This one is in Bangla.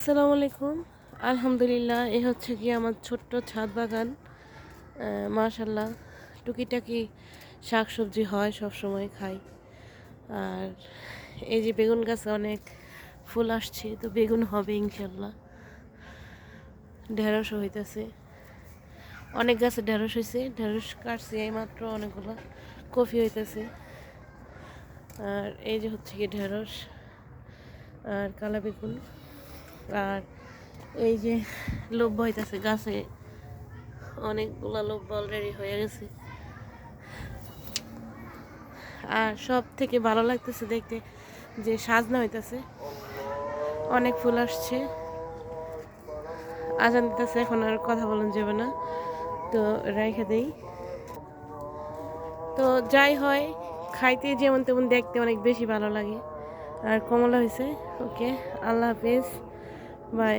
আসসালামু আলাইকুম। আলহামদুলিল্লাহ, এ হচ্ছে কি আমার ছোট্ট ছাদ বাগান। মাশাল্লাহ, টুকিটাকি শাকসবজি হয়, সব সময় খাই। আর এই যে বেগুন গাছে অনেক ফুল আসছে, তো বেগুন হবে ইনশাল্লাহ। ঢেঁড়সও হইতেছে, অনেক গাছে ঢেঁড়স হয়েছে, ঢেঁড়স কাটছি এইমাত্র অনেকগুলো। কফি হইতেছে। আর এই যে হচ্ছে কি ঢেঁড়স আর কালা বেগুন। আর এই যে লব্বা হইতেছে গাছে, অনেকগুলা লব্বা অলরেডি হয়ে গেছে। আর সব থেকে ভালো লাগতেছে দেখতে যে সাজনা হইতেছে, অনেক ফুল আসছে। আজান দিতেছে, এখন আর কথা বলুন যাবে না, তো রেখে দেই। তো যাই হয়, খাইতে যেমন তেমন দেখতে অনেক বেশি ভালো লাগে। আর কমলা হয়েছে। ওকে, আল্লাহ হাফিজ, বাই।